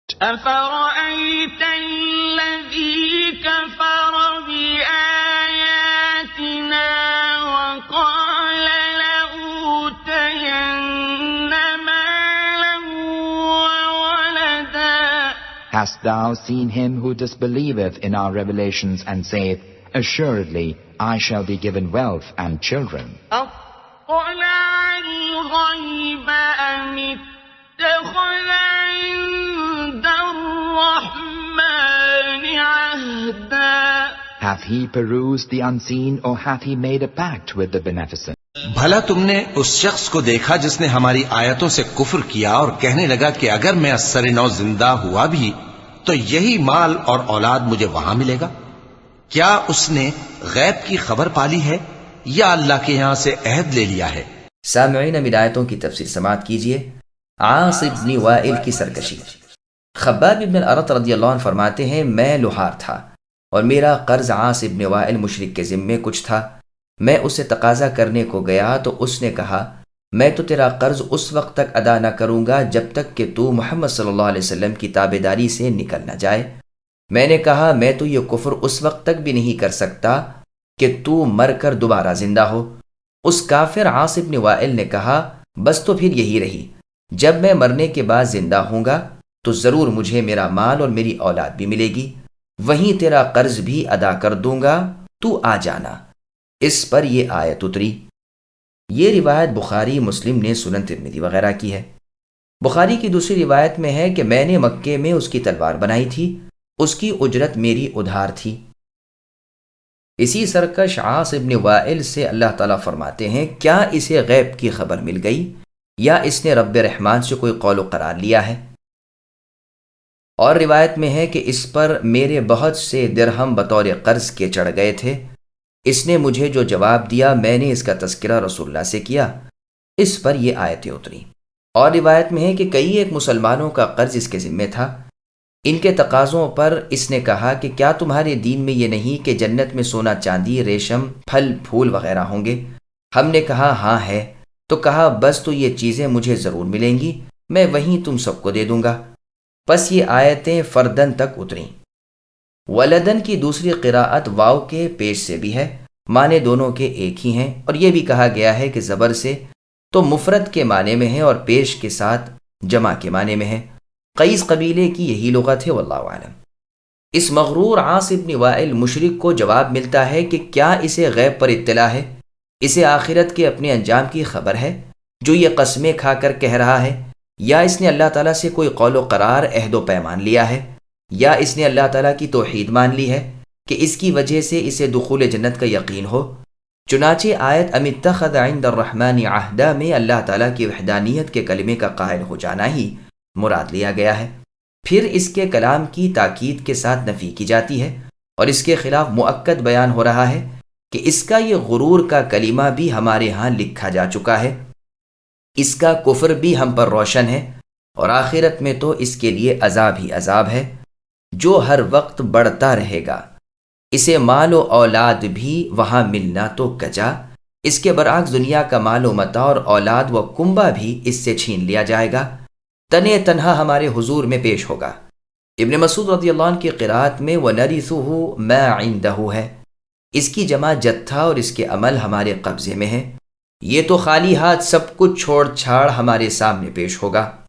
أفرأيت الذي كفر بآياتنا وقال لأوتين مالا وولدا. Hast thou seen him who disbelieveth in our revelations and saith, Assuredly I shall be given wealth and children? أطلع الغيب أم اتخذ عند الرحمن عهدا. Hath he perused the unseen, or hath he made a pact with the Beneficent? بھلا تم نے اس شخص کو دیکھا جس نے ہماری آیتوں سے کفر کیا اور کہنے لگا کہ اگر میں ازسر نو زندہ ہوا بھی تو یہی مال اور اولاد مجھے وہاں ملے گا؟ کیا اس نے غیب کی خبر پالی ہے یا اللہ کے یہاں سے عہد لے لیا ہے؟ سامعین، اب آیتوں کی تفسیر سماعت کیجیے۔ عاص بن وائل کی سرکشی۔ خباب بن الارت رضی اللہ عنہ فرماتے ہیں، میں لوہار تھا اور میرا قرض عاص بن وائل مشرک کے ذمے کچھ تھا۔ میں اسے تقاضا کرنے کو گیا تو اس نے کہا، میں تو تیرا قرض اس وقت تک ادا نہ کروں گا جب تک کہ تو محمد صلی اللہ علیہ وسلم کی تابعداری سے نکل نہ جائے۔ میں نے کہا، میں تو یہ کفر اس وقت تک بھی نہیں کر سکتا کہ تو مر کر دوبارہ زندہ ہو۔ اس کافر عاص بن وائل نے کہا، بس تو پھر یہی رہی، جب میں مرنے کے بعد زندہ ہوں گا تو ضرور مجھے میرا مال اور میری اولاد بھی ملے گی، وہیں تیرا قرض بھی ادا کر دوں گا، تو آ جانا۔ اس پر یہ آیت اتری۔ یہ روایت بخاری، مسلم نے سنن ترمذی وغیرہ کی ہے۔ بخاری کی دوسری روایت میں ہے کہ میں نے مکے میں اس کی تلوار بنائی تھی، اس کی اجرت میری ادھار تھی۔ اسی سرکش عاص بن وائل سے اللہ تعالیٰ فرماتے ہیں، کیا اسے غیب کی خبر مل گئی یا اس نے رب رحمان سے کوئی قول و قرار لیا ہے؟ اور روایت میں ہے کہ اس پر میرے بہت سے درہم بطور قرض کے چڑھ گئے تھے، اس نے مجھے جو جواب دیا میں نے اس کا تذکرہ رسول اللہ سے کیا۔ اس پر یہ آیتیں اتری۔ اور روایت میں ہے کہ کئی ایک مسلمانوں کا قرض اس کے ذمے تھا۔ ان کے تقاضوں پر اس نے کہا کہ کیا تمہارے دین میں یہ نہیں کہ جنت میں سونا چاندی، ریشم، پھل پھول وغیرہ ہوں گے؟ ہم نے کہا ہاں ہے۔ تو کہا بس تو یہ چیزیں مجھے ضرور ملیں گی، میں وہیں تم سب کو دے دوں گا۔ پس یہ آیتیں فردن تک اتریں۔ ولدن کی دوسری قراءت واو کے پیش سے بھی ہے، معنی دونوں کے ایک ہی ہیں، اور یہ بھی کہا گیا ہے کہ زبر سے تو مفرد کے معنی میں ہے اور پیش کے ساتھ جمع کے معنی میں ہے۔ قیس قبیلے کی یہی لغت ہے، واللہ اعلم۔ اس مغرور عاص بن وائل مشرک کو جواب ملتا ہے کہ کیا اسے غیب پر اطلاع ہے، اسے آخرت کے اپنے انجام کی خبر ہے جو یہ قسمیں کھا کر کہہ رہا ہے، یا اس نے اللہ تعالیٰ سے کوئی قول و قرار، عہد و پیمان لیا ہے، یا اس نے اللہ تعالیٰ کی توحید مان لی ہے کہ اس کی وجہ سے اسے دخول جنت کا یقین ہو۔ چنانچہ آیت ام اتخذ عند الرحمن عہدا میں اللہ تعالیٰ کی وحدانیت کے کلمے کا قائل ہو جانا ہی مراد لیا گیا ہے۔ پھر اس کے کلام کی تاکید کے ساتھ نفی کی جاتی ہے اور اس کے خلاف مؤکد بیان ہو رہا ہے کہ اس کا یہ غرور کا کلمہ بھی ہمارے ہاں لکھا جا چکا ہے، اس کا کفر بھی ہم پر روشن ہے، اور آخرت میں تو اس کے لیے عذاب ہی عذاب ہے جو ہر وقت بڑھتا رہے گا۔ اسے مال و اولاد بھی وہاں ملنا تو کجا، اس کے برعکس دنیا کا مال و متاع اور اولاد و کنبہ بھی اس سے چھین لیا جائے گا، تنے تنہا ہمارے حضور میں پیش ہوگا۔ ابن مسعود رضی اللہ عنہ کی قراءت میں وَنَرِثُهُ مَا عِندَهُ ہے، اس کی جمع جتھا اور اس کے عمل ہمارے قبضے میں ہے، یہ تو خالی ہاتھ سب کچھ چھوڑ چھاڑ ہمارے سامنے پیش ہوگا۔